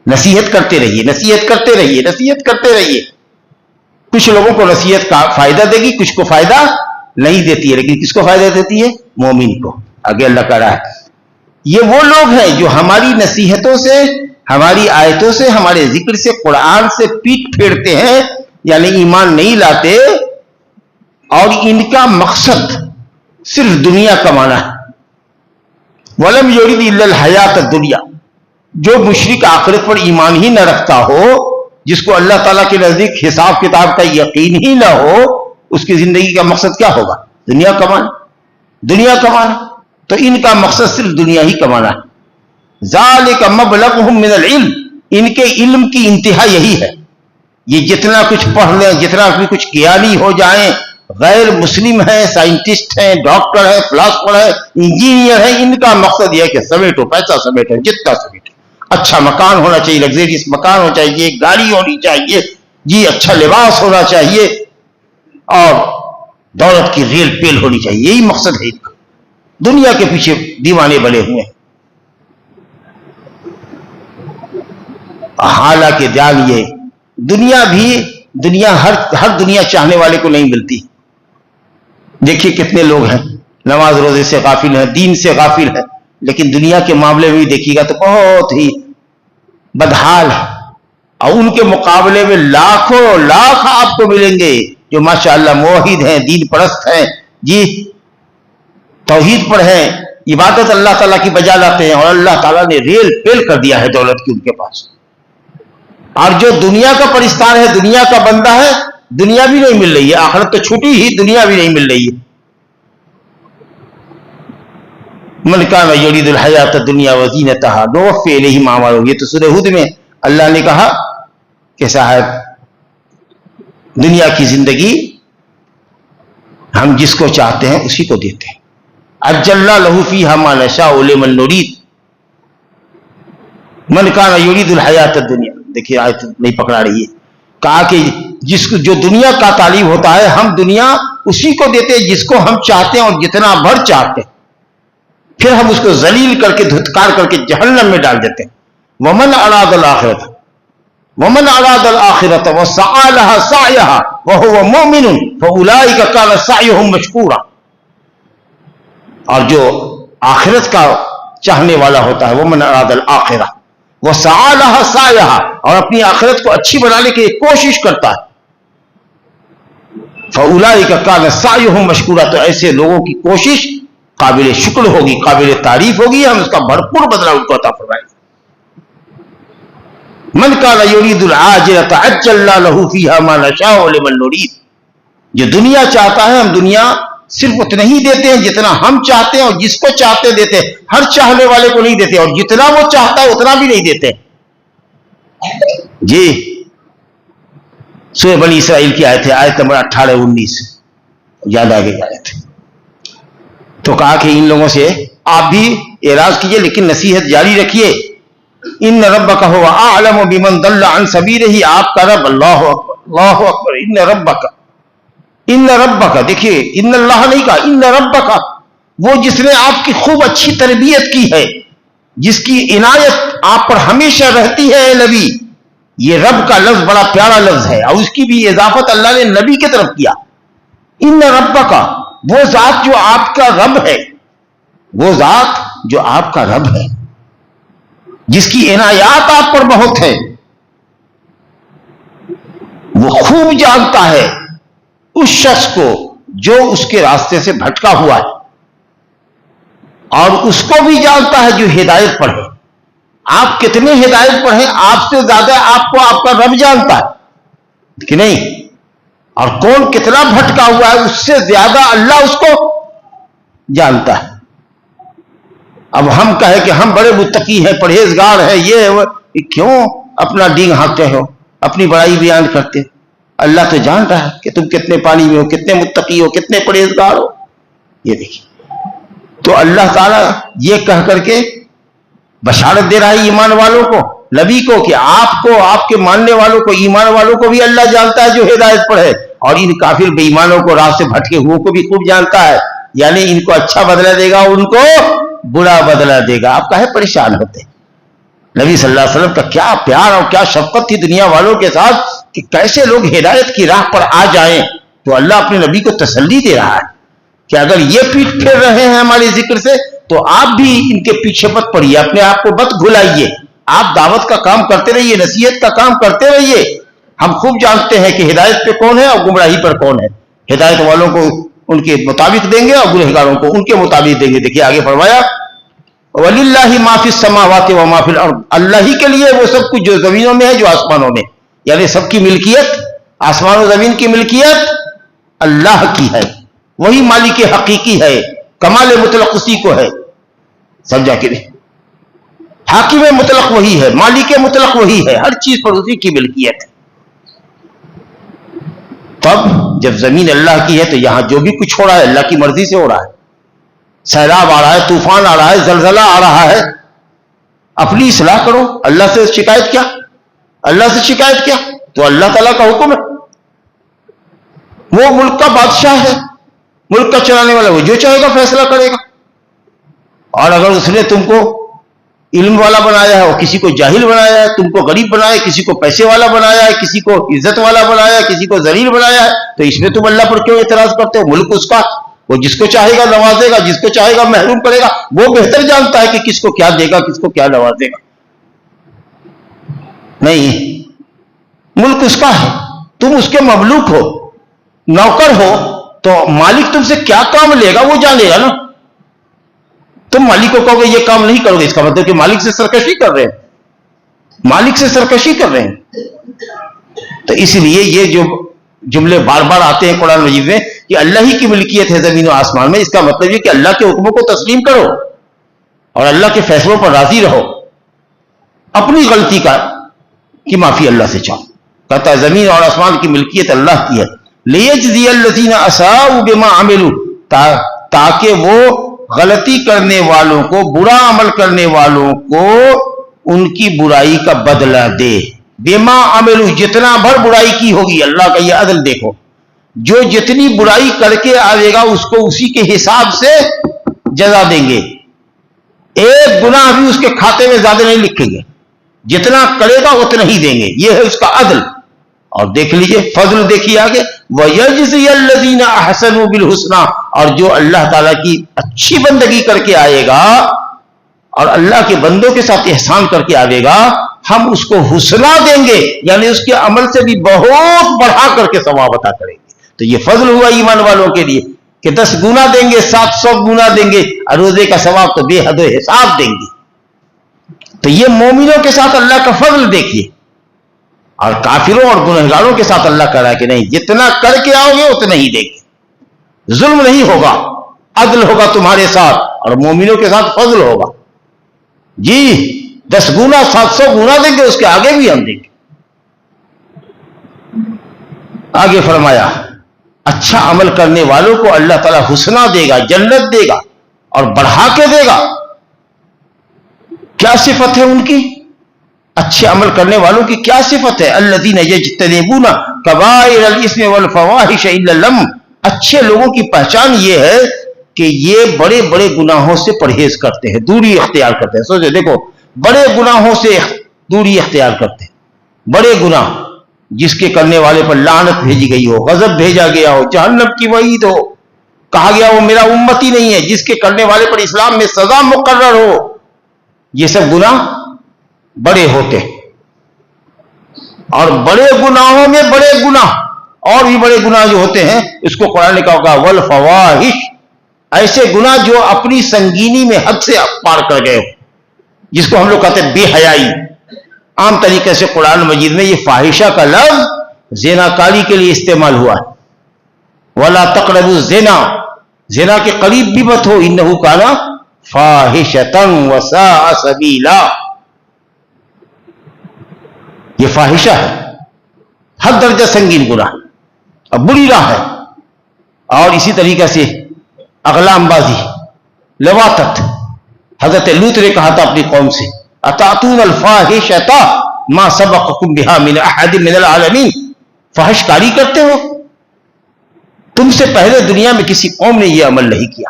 نصیحت کرتے رہیے، نصیحت کرتے رہیے، نصیحت کرتے رہیے. کچھ لوگوں کو نصیحت کا فائدہ دے گی، کچھ کو فائدہ نہیں دیتی ہے. لیکن کس کو فائدہ دیتی ہے؟ مومن کو. آگے اللہ کہہ رہا ہے یہ وہ لوگ ہیں جو ہماری نصیحتوں سے، ہماری آیتوں سے، ہمارے ذکر سے، قرآن سے پیٹ پھیرتے ہیں، یعنی ایمان نہیں لاتے، اور ان کا مقصد صرف دنیا کمانا ہے. وَلَمْ يُرِدْ إِلَّا الْحَيَاةَ الدُّنْيَا، جو مشرک آخرت پر ایمان ہی نہ رکھتا ہو، جس کو اللہ تعالیٰ کے نزدیک حساب کتاب کا یقین ہی نہ ہو، اس کی زندگی کا مقصد کیا ہوگا؟ دنیا کمانا، دنیا کمانا. تو ان کا مقصد صرف دنیا ہی کمانا ہے. ذَلِكَ مَبْلَغُهُم مِّنَ الْعِلْمِ، ان کے علم کی انتہا یہی ہے. یہ جتنا کچھ پڑھ لیں، جتنا بھی کچھ گیانی ہو جائیں، غیر مسلم ہیں، سائنٹسٹ ہیں، ڈاکٹر ہیں، فلاسفر ہیں، انجینئر ہیں، ان کا مقصد یہ ہے کہ سمیٹو، پیسہ سمیٹو، جتنا سمیٹو. اچھا مکان ہونا چاہیے، لگزریس مکان ہونا چاہیے، گاڑی ہونی چاہیے، جی اچھا لباس ہونا چاہیے، اور دولت کی ریل پیل ہونی چاہیے. یہی مقصد ہے ان کا. دنیا کے پیچھے دیوانے بنے ہوئے ہیں. حالانکہ جانیے دنیا ہر دنیا چاہنے والے کو نہیں ملتی. دیکھیے کتنے لوگ ہیں نماز روزے سے غافل ہیں, دین سے غافل ہیں, لیکن دنیا کے معاملے میں بھی دیکھیے گا تو بہت ہی بدحال ہے. اور ان کے مقابلے میں لاکھوں لاکھ آپ کو ملیں گے جو ماشاءاللہ موحد ہیں, دین پرست ہیں, جی توحید پر ہیں, عبادت اللہ تعالیٰ کی بجا لاتے ہیں, اور اللہ تعالیٰ نے ریل پیل کر دیا ہے دولت کی ان کے پاس. اور جو دنیا کا پرستار ہے, دنیا کا بندہ ہے, دنیا بھی نہیں مل رہی ہے, آخرت تو چھوٹی ہی دنیا بھی نہیں مل رہی ہے. من کان یرید الحیات الدنیا وزینتہا نوفی الیہم اعمالہم. یہ تو سورہ ہود میں اللہ نے کہا کہ صاحب دنیا کی زندگی ہم جس کو چاہتے ہیں اسی کو دیتے ہیں. عجلنا لہ فیہا ما نشاء لمن نرید. من کان یرید الحیات الدنیا, دیکھیے آیت نہیں پکڑا رہی ہے, کہا کہ جو دنیا کا طالب ہوتا ہے ہم دنیا اسی کو دیتے ہیں جس کو ہم چاہتے ہیں اور جتنا بھر چاہتے ہیں, پھر ہم اس کو ذلیل کر کے دھتکار کر کے جہنم میں ڈال دیتے ہیں. ومن اراد الآخرۃ وسعى لها سعيها وهو مؤمن فاولئك كان سعيهم مشكورا. اور جو آخرت کا چاہنے والا ہوتا ہے, ومن اراد الآخرہ وسعى لها سعيها, اور اپنی آخرت کو اچھی بنانے کی کوشش کرتا ہے, فاولئک کان سعیہم مشکورا, تو ایسے لوگوں کی کوشش قابل شکر ہوگی, قابل تعریف ہوگی, ہم اس کا بھرپور بدلہ ان کو عطا فرمائیں گے. من کان یرید العاجلۃ عجلنا لہ فیہا ما نشاء لمن نرید. جو دنیا چاہتا ہے ہم دنیا صرف اتنا ہی دیتے ہیں جتنا ہم چاہتے ہیں, اور جس کو چاہتے دیتے ہیں, ہر چاہنے والے کو نہیں دیتے, اور جتنا وہ چاہتا ہے اتنا بھی نہیں دیتے. جی سورہ بنی اسرائیل کی آیت ہے, آیت نمبر 18-19 یاد آ گئی آیت. تو کہا کہ ان لوگوں سے آپ بھی اعراض کیجئے لیکن نصیحت جاری رکھیے. ان ربک هو اعلم بمن ضل عن سبیلہ, آپ کا رب, اللہ اکبر اللہ اکبر, ان ربک, دیکھیے ان اللہ نہیں کہا, ان ربک, وہ جس نے آپ کی خوب اچھی تربیت کی ہے, جس کی عنایت آپ پر ہمیشہ رہتی ہے اے نبی. یہ رب کا لفظ بڑا پیارا لفظ ہے, اور اس کی بھی اضافت اللہ نے نبی کی طرف کیا. ان ربک, وہ ذات جو آپ کا رب ہے, وہ ذات جو آپ کا رب ہے, جس کی عنایات آپ پر بہت ہے, وہ خوب جانتا ہے اس شخص کو جو اس کے راستے سے بھٹکا ہوا ہے, اور اس کو بھی جانتا ہے جو ہدایت پر ہے. آپ کتنے ہدایت پر ہیں, آپ سے زیادہ آپ کو آپ کا رب جانتا ہے کہ نہیں, اور کون کتنا بھٹکا ہوا ہے اس سے زیادہ اللہ اس کو جانتا ہے. اب ہم کہیں کہ ہم بڑے متقی ہیں, پرہیزگار ہیں, یہ کیوں اپنا ڈینگ ہانکتے ہو, اپنی بڑائی بیان کرتے. اللہ تو جان رہا ہے کہ تم کتنے پانی میں ہو, کتنے متقی ہو, کتنے پرہیزگار ہو. یہ دیکھیے, تو اللہ تعالیٰ یہ کہہ کر کے بشارت دے رہا ہے ایمان والوں کو, نبی کو, کہ آپ کو, آپ کے ماننے والوں کو, ایمان والوں کو بھی اللہ جانتا ہے جو ہدایت پر ہے, اور ان کافر بے ایمانوں کو, راہ سے بھٹکے ہوئے کو بھی خوب جانتا ہے. یعنی ان کو اچھا بدلہ دے گا, ان کو برا بدلہ دے گا. آپ کاہے پریشان ہوتے ہیں؟ نبی صلی اللہ علیہ وسلم کا کیا پیار اور کیا شفقت تھی دنیا والوں کے ساتھ کہ کیسے لوگ ہدایت کی راہ پر آ جائیں. تو اللہ اپنے نبی کو تسلی دے رہا ہے کہ اگر یہ پیٹ پھیر رہے ہیں ہمارے ذکر سے تو آپ بھی ان کے پیچھے مت پڑیے, اپنے آپ کو مت بھلائیے, آپ دعوت کا کام کرتے رہیے, نصیحت کا کام کرتے رہیے. ہم خوب جانتے ہیں کہ ہدایت پہ کون ہے اور گمراہی پر کون ہے. ہدایت والوں کو ان کے مطابق دیں گے اور گنہگاروں کو ان کے مطابق دیں گے. دیکھیے آگے فرمایا وَلِلَّهِ مَا فِي السَّمَاوَاتِ وَمَا فِي الْأَرْضِ, اللہ ہی کے لیے وہ سب کچھ جو زمینوں میں ہے جو آسمانوں میں, یعنی سب کی ملکیت, آسمان و زمین کی ملکیت اللہ کی ہے. وہی مالک حقیقی ہے, کمال مطلق اسی کو ہے. سمجھا کہ نہیں؟ حاکم مطلق وہی ہے, مالک مطلق وہی ہے, ہر چیز پر اسی کی ملکیت ہے. تب جب زمین اللہ کی ہے تو یہاں جو بھی کچھ ہو رہا ہے اللہ کی مرضی سے ہو رہا ہے. سیلاب آ رہا ہے, طوفان آ رہا ہے, زلزلہ آ رہا ہے, اپنی اصلاح کرو. اللہ سے شکایت کیا, اللہ سے شکایت کیا, تو اللہ تعالیٰ کا حکم ہے. وہ ملک کا بادشاہ ہے, ملک کا چلانے والا, وہ جو چاہے گا فیصلہ کرے گا. اور اگر اس نے تم کو علم والا بنایا ہے اور کسی کو جاہل بنایا ہے، تم کو غریب بنایا ہے، کسی کو پیسے والا بنایا ہے، کسی کو عزت والا بنایا ہے، کسی کو ذلیل بنایا ہے، تو اس میں تم اللہ پر کیوں اعتراض کرتے ہو؟ ملک اس کا، وہ جس کو چاہے گا نوازے گا، جس کو چاہے گا محروم کرے گا، وہ بہتر جانتا ہے کہ کس کو کیا دے گا، کس کو کیا نوازے گا۔ نہیں، ملک اس کا ہے، تم اس کے مملوک ہو، نوکر ہو، تو مالک تم سے کیا کام لے گا وہ جانے گا نا۔ تم مالک کو کہو گے یہ کام نہیں کرو گے، اس کا مطلب کہ مالک سے سرکشی کر رہے ہیں، مالک سے سرکشی کر رہے ہیں۔ تو اس لیے یہ جو جملے بار بار آتے ہیں قرآن مجید میں کہ اللہ ہی کی ملکیت ہے زمین و آسمان میں، اس کا مطلب یہ کہ اللہ کے حکموں کو تسلیم کرو اور اللہ کے فیصلوں پر راضی رہو، اپنی غلطی کی معافی اللہ سے چاہو۔ کہتا ہے زمین اور آسمان کی ملکیت اللہ کی ہے، لیجزی الذین اساءوا بما عملوا، تاکہ وہ غلطی کرنے والوں کو، برا عمل کرنے والوں کو ان کی برائی کا بدلہ دے۔ بما عملوا، جتنا بھر برائی کی ہوگی، اللہ کا یہ عدل دیکھو، جو جتنی برائی کر کے آئے گا اس کو اسی کے حساب سے جزا دیں گے، ایک گناہ بھی اس کے کھاتے میں زیادہ نہیں لکھیں گے، جتنا کرے گا اتنا ہی دیں گے، یہ ہے اس کا عدل۔ اور دیکھ لیجئے فضل دیکھیے آگے، وَيَجْزِيَ الَّذِينَ أَحْسَنُوا بِالْحُسْنَى، اور جو اللہ تعالیٰ کی اچھی بندگی کر کے آئے گا اور اللہ کے بندوں کے ساتھ احسان کر کے آئے گا، ہم اس کو حسنہ دیں گے، یعنی اس کے عمل سے بھی بہت بڑھا کر کے ثواب عطا کریں گے۔ تو یہ فضل ہوا ایمان والوں کے لیے کہ 10 گنا دیں گے، 700 گنا دیں گے، اور روزے کا ثواب تو بے حد و حساب دیں گے۔ تو یہ مومنوں کے ساتھ اللہ کا فضل دیکھیے، اور کافروں اور گنہگاروں کے ساتھ اللہ کہہ رہا ہے کہ نہیں، جتنا کر کے آؤ گے اتنا ہی دیں گے، ظلم نہیں ہوگا، عدل ہوگا تمہارے ساتھ، اور مومنوں کے ساتھ فضل ہوگا۔ جی 10 گنا 700 گنا دیں گے، اس کے آگے بھی ہم دیں گے۔ آگے فرمایا اچھا عمل کرنے والوں کو اللہ تعالیٰ حسنہ دے گا، جنت دے گا اور بڑھا کے دے گا۔ کیا صفت ہے ان کی؟ اچھے عمل کرنے والوں کی کیا صفت ہے؟ الذین یجتنبون کبائر الاثم والفواحش الا اللمم، اچھے لوگوں کی پہچان یہ ہے کہ یہ بڑے بڑے گناہوں سے پرہیز کرتے ہیں، دوری اختیار کرتے ہیں۔ سوچو دیکھو، بڑے گناہوں سے دوری اختیار کرتے ہیں، بڑے گناہ جس کے کرنے والے پر لعنت بھیجی گئی ہو، غضب بھیجا گیا ہو، جہنم کی وعید ہو، کہا گیا وہ میرا امتی نہیں ہے، جس کے کرنے والے پر اسلام میں سزا مقرر ہو، یہ سب گناہ بڑے ہوتے ہیں۔ اور بڑے گناہوں میں بڑے گناہ اور بھی بڑے گناہ جو ہوتے ہیں، اس کو قرآن نے کہا ہوگا والفواحش، ایسے گناہ جو اپنی سنگینی میں حد سے پار کر گئے ہو، جس کو ہم لوگ کہتے ہیں بے حیائی۔ عام طریقے سے قرآن مجید میں یہ فاحشہ کا لفظ زناکاری کے لیے استعمال ہوا ہے۔ وَلَا تَقْرَبُوا الزِّنَا، زنا کے قریب بھی مت ہو، اِنَّهُ كَانَ فَاحِشَةً وَسَاءَ سَبِيلًا، یہ فاحشہ ہے، حد درجہ سنگین گناہ، اب بری راہ ہے۔ اور اسی طریقے سے اغلام بازی، لواطت، حضرت لوط نے کہا تھا اپنی قوم سے اتاتون الفاحشۃ ما سبقکم بها من احد من العالمین، فحش کاری کرتے ہو، تم سے پہلے دنیا میں کسی قوم نے یہ عمل نہیں کیا۔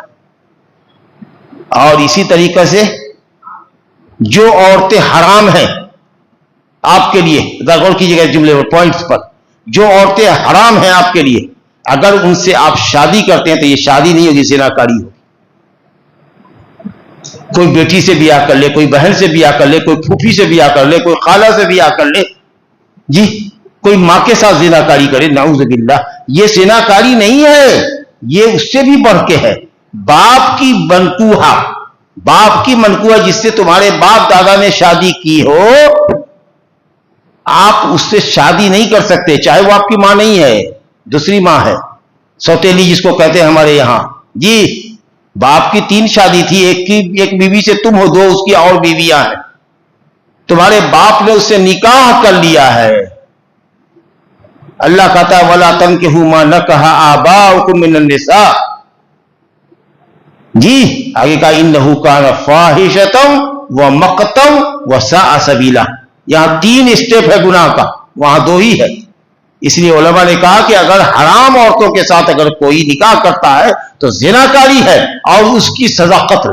اور اسی طریقے سے جو عورتیں حرام ہیں آپ کے لیے، ذرا غور کیجیے گا جملے پر، پوائنٹس پر، جو عورتیں حرام ہیں آپ کے لیے، اگر ان سے آپ شادی کرتے ہیں تو یہ شادی نہیں ہوگی، زناکاری ہوگی۔ کوئی بیٹی سے بیاہ کر لے، کوئی بہن سے بیاہ کر لے، کوئی پھوپھی سے بیاہ کر لے، کوئی خالہ سے بیاہ کر لے، جی کوئی ماں کے ساتھ زناکاری کرے، نعوذ باللہ، یہ زناکاری نہیں ہے، یہ اس سے بھی بڑھ کے ہے، باپ کی منکوحہ، باپ کی منکوحہ جس سے تمہارے باپ دادا نے شادی کی ہو، آپ اس سے شادی نہیں کر سکتے، چاہے وہ آپ کی ماں نہیں ہے، دوسری ماں ہے، سوتیلی جس کو کہتے ہیں ہمارے یہاں۔ جی باپ کی 3 شادی تھی، ایک بیوی سے تم ہو، 2 اس کی اور بیویاں ہیں، تمہارے باپ نے اس سے نکاح کر لیا ہے۔ اللہ کہتا ہے وَلَا تَنْكِحُوا مَا نَكَحَ آبَاؤُكُم مِّنَ النِّسَاءِ، جی آگے کہا اِنَّهُ كَانَ فَاحِشَةً وَمَقْتًا وَسَاءَ سَبِيلًا، یہاں 3 اسٹیپ ہے گناہ کا، وہاں 2 ہی ہے۔ اس لیے علماء نے کہا کہ اگر حرام عورتوں کے ساتھ اگر کوئی نکاح کرتا ہے تو زناکاری ہے اور اس کی سزا قتل۔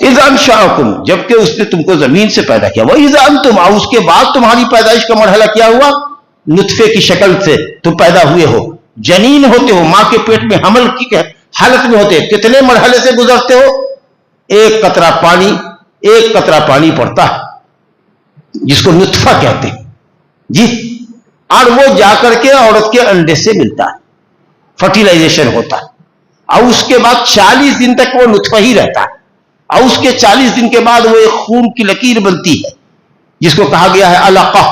اذ انشأکم، جبکہ اس نے تم کو زمین سے پیدا کیا، وَإِذَا أَنْتُمْ، اور اس کے بعد تمہاری پیدائش کا مرحلہ کیا ہوا؟ نطفے کی شکل سے تم پیدا ہوئے ہو، جنین ہوتے ہو، ماں کے پیٹ میں حمل کی حالت میں ہوتے، کتنے مرحلے سے گزرتے ہو؟ ایک قطرہ پانی پڑتا ہے جس کو نطفہ کہتے ہیں جی، اور وہ جا کر کے عورت کے انڈے سے ملتا ہے، فرٹیلائزیشن ہوتا ہے، اور اس کے بعد 40 دن تک وہ نطفہ ہی رہتا ہے، اور اس کے 40 دن کے بعد وہ ایک خون کی لکیر بنتی ہے جس کو کہا گیا ہے علقہ،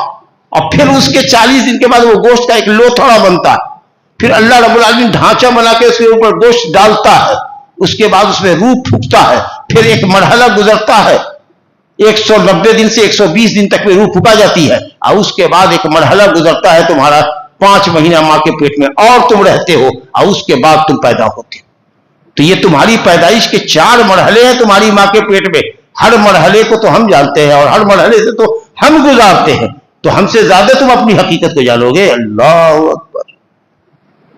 اور پھر اس کے 40 دن کے بعد وہ گوشت کا ایک لوتھڑا بنتا ہے، پھر اللہ رب العالمین ڈھانچہ بنا کے اس کے اوپر گوشت ڈالتا ہے، اس کے بعد اس میں روح پھونکتا ہے، پھر ایک مرحلہ گزرتا ہے 190 دن سے 120 دن تک میں روح پھونکا جاتی ہے، اور اس کے بعد ایک مرحلہ گزرتا ہے تمہارا 5 مہینہ ماں کے پیٹ میں، اور تم رہتے ہو، اور اس کے بعد تم پیدا ہوتے ہو۔ تو یہ تمہاری پیدائش کے 4 مرحلے ہیں تمہاری ماں کے پیٹ میں، ہر مرحلے کو تو ہم جانتے ہیں اور ہر مرحلے سے تو ہم گزارتے ہیں، تو ہم سے زیادہ تم اپنی حقیقت کو جانو گے۔ اللہ اکبر۔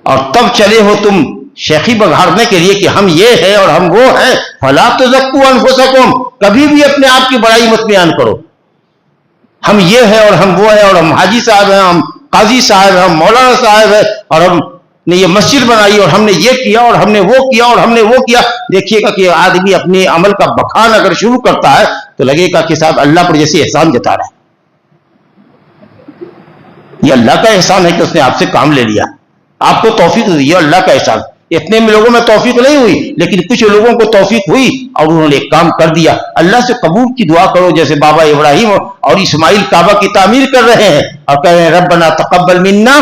اور تب چلے ہو تم شیخی بگھارنے کے لیے کہ ہم یہ ہیں اور ہم وہ ہیں، فلا تزکوا انفسکم، کبھی بھی اپنے آپ کی بڑائی مت بیان کرو، ہم یہ ہیں اور ہم وہ ہیں، اور ہم حاجی صاحب ہیں، ہم قاضی صاحب ہیں، ہم مولانا صاحب ہیں، اور ہم نے یہ مسجد بنائی اور ہم نے یہ کیا اور ہم نے وہ کیا اور ہم نے وہ کیا۔ دیکھیے گا کہ آدمی اپنے عمل کا بخان اگر شروع کرتا ہے تو لگے گا کہ صاحب اللہ پر جیسے احسان جتا رہا ہے، یہ اللہ کا احسان ہے کہ اس نے آپ سے کام لے لیا، آپ کو توفیق دی، یہ اللہ کا احسان۔ اتنے لوگوں میں توفیق نہیں ہوئی، لیکن کچھ لوگوں کو توفیق ہوئی اور انہوں نے ایک کام کر دیا۔ اللہ سے قبول کی دعا کرو، جیسے بابا ابراہیم اور اسماعیل کعبہ کی تعمیر کر رہے ہیں اور کہہ رہے ہیں ربنا تقبل منا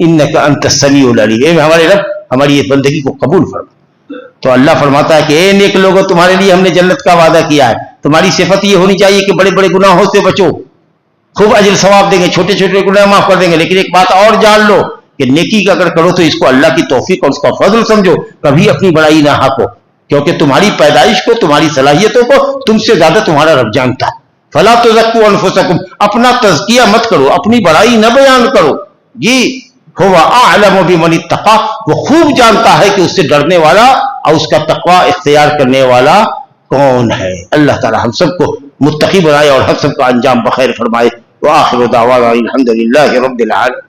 انک انت السمیع العلیم، اے ہمارے رب ہماری اس بندگی کو قبول فرما۔ تو اللہ فرماتا ہے کہ اے نیک لوگوں، تمہارے لیے ہم نے جنت کا وعدہ کیا ہے، تمہاری صفت یہ ہونی چاہیے کہ بڑے بڑے گناہوں سے بچو، خوب اجر ثواب دیں گے، چھوٹے چھوٹے گناہ معاف کر دیں گے، لیکن ایک بات اور جان لو کہ نیکی کا اگر کرو تو اس کو اللہ کی توفیق اور اس کا فضل سمجھو، کبھی اپنی بڑائی نہ ہانکو، کیونکہ تمہاری پیدائش کو، تمہاری صلاحیتوں کو تم سے زیادہ تمہارا رب جانتا ہے۔ فلا تزکوا انفسکم، اپنا تزکیہ مت کرو، اپنی بڑائی نہ بیان کرو، جی هو اعلم بمن اتقى، وہ خوب جانتا ہے کہ اس سے ڈرنے والا اور اس کا تقوی اختیار کرنے والا کون ہے۔ اللہ تعالی ہم سب کو متقی بنائے اور ہم سب کا انجام بخیر فرمائے۔ وآخر دعوانا الحمد للہ رب العالمین۔